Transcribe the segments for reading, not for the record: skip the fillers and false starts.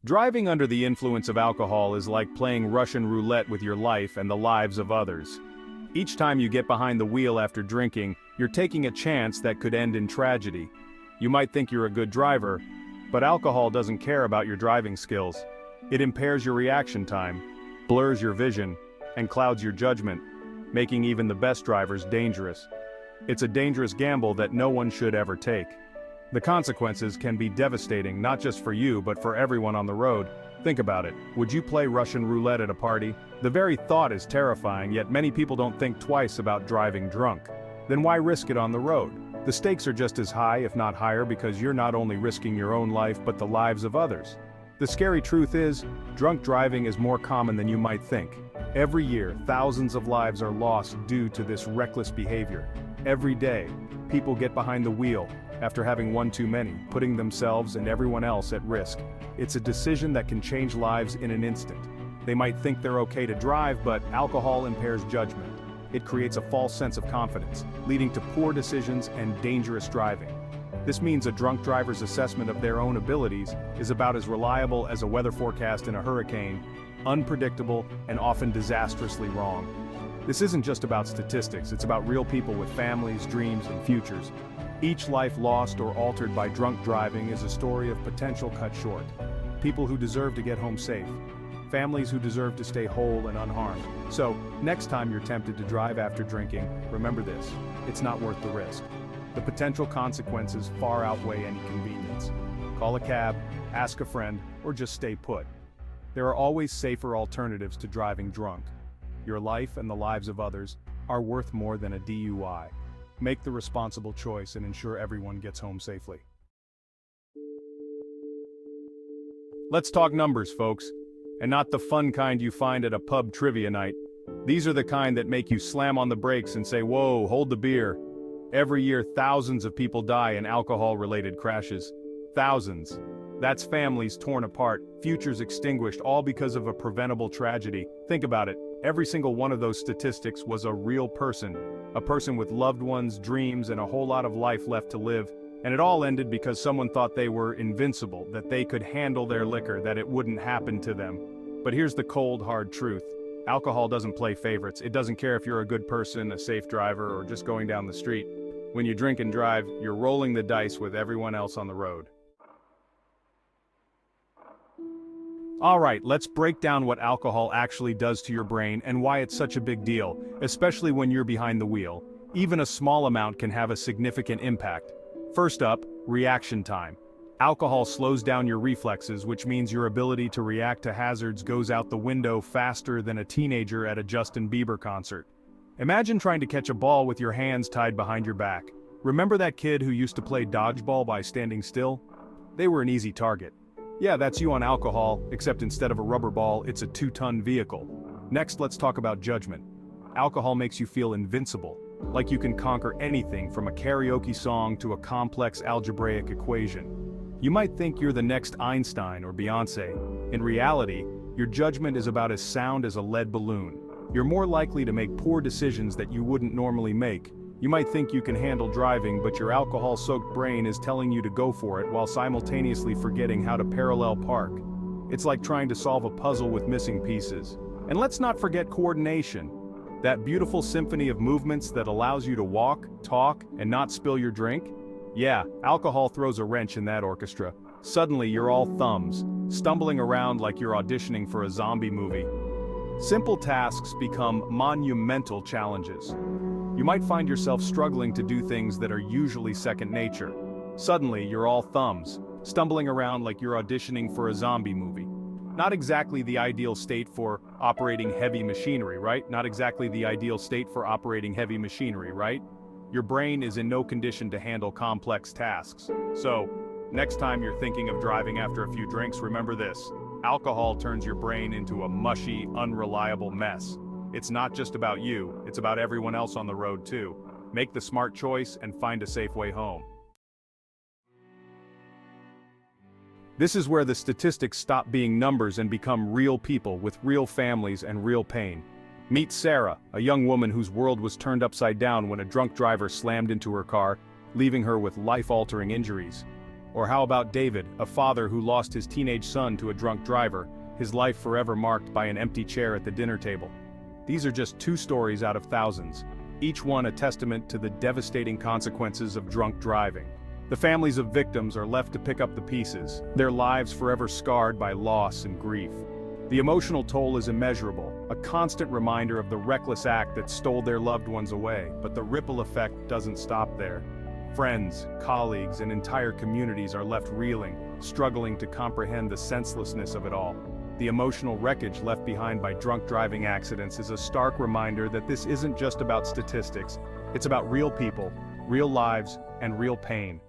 Driving under the influence of alcohol is like playing Russian roulette with your life and the lives of others. Each time you get behind the wheel after drinking, you're taking a chance that could end in tragedy. You might think you're a good driver, but alcohol doesn't care about your driving skills. It impairs your reaction time, blurs your vision, and clouds your judgment, making even the best drivers dangerous. It's a dangerous gamble that no one should ever take. The consequences can be devastating not just for you but for everyone on the road. Think about it. Would you play Russian roulette at a party? The very thought is terrifying, yet many people don't think twice about driving drunk. Then why risk it on the road? The stakes are just as high, if not higher, because you're not only risking your own life but the lives of others. The scary truth is, drunk driving is more common than you might think. Every year, thousands of lives are lost due to this reckless behavior. Every day, people get behind the wheel after having one too many, putting themselves and everyone else at risk. It's a decision that can change lives in an instant. They might think they're okay to drive, but alcohol impairs judgment. It creates a false sense of confidence, leading to poor decisions and dangerous driving. This means a drunk driver's assessment of their own abilities is about as reliable as a weather forecast in a hurricane, unpredictable and often disastrously wrong. This isn't just about statistics, it's about real people with families, dreams, and futures. Each life lost or altered by drunk driving is a story of potential cut short. People who deserve to get home safe. Families who deserve to stay whole and unharmed. So, next time you're tempted to drive after drinking, remember this: it's not worth the risk. The potential consequences far outweigh any convenience. Call a cab, ask a friend, or just stay put. There are always safer alternatives to driving drunk. Your life and the lives of others are worth more than a DUI. Make the responsible choice and ensure everyone gets home safely. Let's talk numbers, folks. And not the fun kind you find at a pub trivia night. These are the kind that make you slam on the brakes and say, "Whoa, hold the beer." Every year, thousands of people die in alcohol-related crashes. Thousands. That's families torn apart, futures extinguished, all because of a preventable tragedy. Think about it. Every single one of those statistics was a real person. A person with loved ones, dreams, and a whole lot of life left to live. And it all ended because someone thought they were invincible, that they could handle their liquor, that it wouldn't happen to them. But here's the cold, hard truth. Alcohol doesn't play favorites. It doesn't care if you're a good person, a safe driver, or just going down the street. When you drink and drive, you're rolling the dice with everyone else on the road. Alright, let's break down what alcohol actually does to your brain and why it's such a big deal, especially when you're behind the wheel. Even a small amount can have a significant impact. First up, reaction time. Alcohol slows down your reflexes, which means your ability to react to hazards goes out the window faster than a teenager at a Justin Bieber concert. Imagine trying to catch a ball with your hands tied behind your back. Remember that kid who used to play dodgeball by standing still? They were an easy target. Yeah, that's you on alcohol, except instead of a rubber ball, it's a 2-ton vehicle. Next, let's talk about judgment. Alcohol makes you feel invincible, like you can conquer anything from a karaoke song to a complex algebraic equation. You might think you're the next Einstein or Beyoncé. In reality, your judgment is about as sound as a lead balloon. You're more likely to make poor decisions that you wouldn't normally make. You might think you can handle driving, but your alcohol-soaked brain is telling you to go for it while simultaneously forgetting how to parallel park. It's like trying to solve a puzzle with missing pieces. And let's not forget coordination. That beautiful symphony of movements that allows you to walk, talk, and not spill your drink? Yeah, alcohol throws a wrench in that orchestra. Suddenly you're all thumbs, stumbling around like you're auditioning for a zombie movie. Simple tasks become monumental challenges. You might find yourself struggling to do things that are usually second nature. Suddenly you're all thumbs, stumbling around like you're auditioning for a zombie movie. Not exactly the ideal state for operating heavy machinery, right? Not exactly the ideal state for operating heavy machinery, right? Your brain is in no condition to handle complex tasks. So, next time you're thinking of driving after a few drinks, remember this: alcohol turns your brain into a mushy, unreliable mess. It's not just about you, it's about everyone else on the road too. Make the smart choice and find a safe way home. This is where the statistics stop being numbers and become real people with real families and real pain. Meet Sarah, a young woman whose world was turned upside down when a drunk driver slammed into her car, leaving her with life-altering injuries. Or how about David, a father who lost his teenage son to a drunk driver, his life forever marked by an empty chair at the dinner table? These are just two stories out of thousands, each one a testament to the devastating consequences of drunk driving. The families of victims are left to pick up the pieces, their lives forever scarred by loss and grief. The emotional toll is immeasurable, a constant reminder of the reckless act that stole their loved ones away, but the ripple effect doesn't stop there. Friends, colleagues, and entire communities are left reeling, struggling to comprehend the senselessness of it all. The emotional wreckage left behind by drunk driving accidents is a stark reminder that this isn't just about statistics, it's about real people, real lives, and real pain.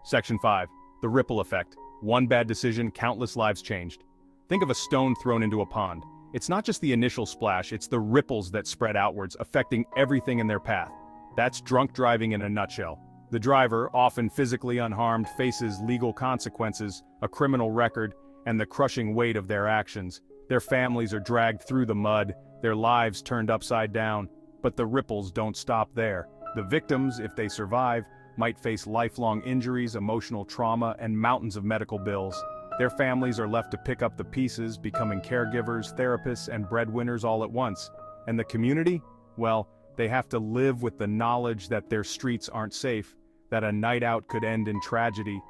Section 5. The ripple effect. One bad decision, countless lives changed. Think of a stone thrown into a pond. It's not just the initial splash, it's the ripples that spread outwards, affecting everything in their path. That's drunk driving in a nutshell. The driver, often physically unharmed, faces legal consequences, a criminal record, and the crushing weight of their actions. Their families are dragged through the mud, their lives turned upside down. But the ripples don't stop there. The victims, if they survive, might face lifelong injuries, emotional trauma, and mountains of medical bills. Their families are left to pick up the pieces, becoming caregivers, therapists, and breadwinners all at once. And the community? Well, they have to live with the knowledge that their streets aren't safe, that a night out could end in tragedy.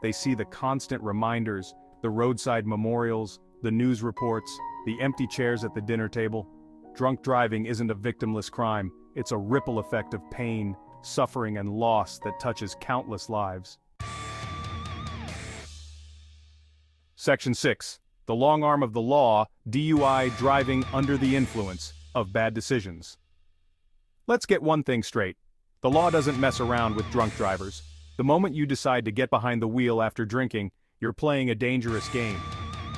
They see the constant reminders, the roadside memorials, the news reports, the empty chairs at the dinner table. Drunk driving isn't a victimless crime, it's a ripple effect of pain, suffering, and loss that touches countless lives. Section 6. The long arm of the law, DUI, driving under the influence of bad decisions. Let's get one thing straight. The law doesn't mess around with drunk drivers. The moment you decide to get behind the wheel after drinking, you're playing a dangerous game.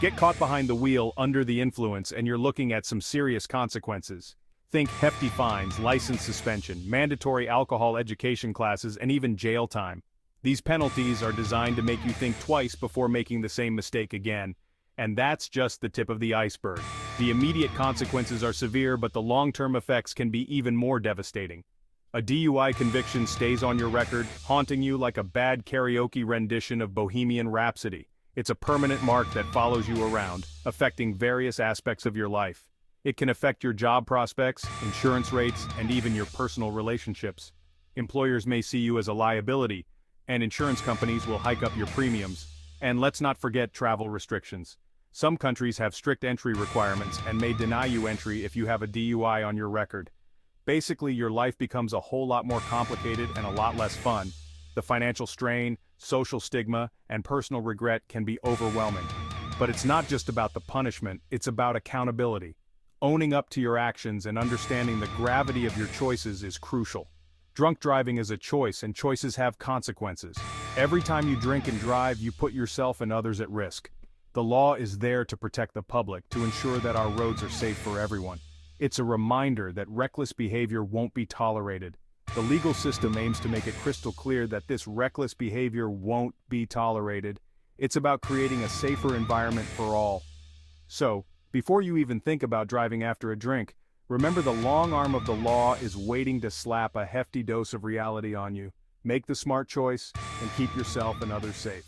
Get caught behind the wheel under the influence and you're looking at some serious consequences. Think hefty fines, license suspension, mandatory alcohol education classes, and even jail time. These penalties are designed to make you think twice before making the same mistake again. And that's just the tip of the iceberg. The immediate consequences are severe, but the long-term effects can be even more devastating. A DUI conviction stays on your record, haunting you like a bad karaoke rendition of Bohemian Rhapsody. It's a permanent mark that follows you around, affecting various aspects of your life. It can affect your job prospects, insurance rates, and even your personal relationships. Employers may see you as a liability, and insurance companies will hike up your premiums. And let's not forget travel restrictions. Some countries have strict entry requirements and may deny you entry if you have a DUI on your record. Basically, your life becomes a whole lot more complicated and a lot less fun. The financial strain, social stigma, and personal regret can be overwhelming. But it's not just about the punishment, it's about accountability. Owning up to your actions and understanding the gravity of your choices is crucial. Drunk driving is a choice, and choices have consequences. Every time you drink and drive, you put yourself and others at risk. The law is there to protect the public, to ensure that our roads are safe for everyone. It's a reminder that reckless behavior won't be tolerated. The legal system aims to make it crystal clear that this reckless behavior won't be tolerated. It's about creating a safer environment for all. So, before you even think about driving after a drink, remember the long arm of the law is waiting to slap a hefty dose of reality on you. Make the smart choice and keep yourself and others safe.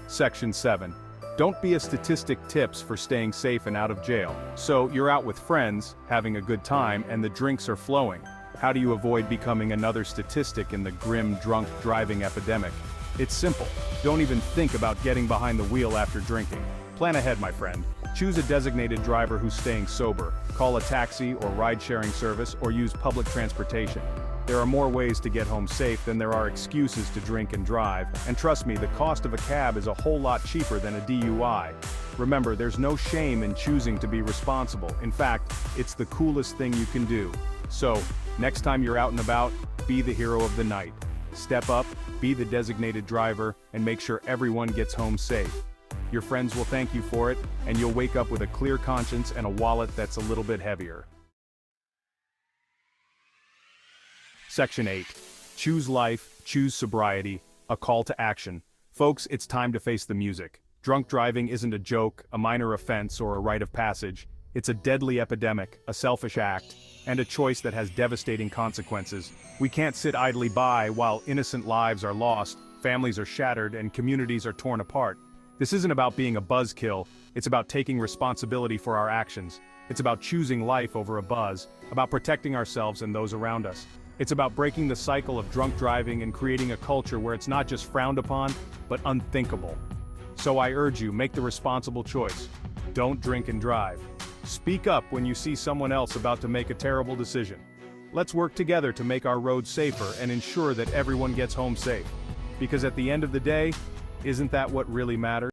Section 7. Don't be a statistic. Tips for staying safe and out of jail. So, you're out with friends, having a good time, and the drinks are flowing. How do you avoid becoming another statistic in the grim drunk driving epidemic? It's simple. Don't even think about getting behind the wheel after drinking. Plan ahead, my friend. Choose a designated driver who's staying sober. Call a taxi or ride-sharing service or use public transportation. There are more ways to get home safe than there are excuses to drink and drive, and trust me, the cost of a cab is a whole lot cheaper than a DUI. Remember, there's no shame in choosing to be responsible. In fact, it's the coolest thing you can do. So, next time you're out and about, be the hero of the night. Step up, be the designated driver, and make sure everyone gets home safe. Your friends will thank you for it, and you'll wake up with a clear conscience and a wallet that's a little bit heavier. Section 8. Choose life, choose sobriety, a call to action. Folks, it's time to face the music. Drunk driving isn't a joke, a minor offense, or a rite of passage. It's a deadly epidemic, a selfish act, and a choice that has devastating consequences. We can't sit idly by while innocent lives are lost, families are shattered, and communities are torn apart. This isn't about being a buzzkill, it's about taking responsibility for our actions. It's about choosing life over a buzz, about protecting ourselves and those around us. It's about breaking the cycle of drunk driving and creating a culture where it's not just frowned upon, but unthinkable. So I urge you, make the responsible choice. Don't drink and drive. Speak up when you see someone else about to make a terrible decision. Let's work together to make our roads safer and ensure that everyone gets home safe. Because at the end of the day, isn't that what really matters?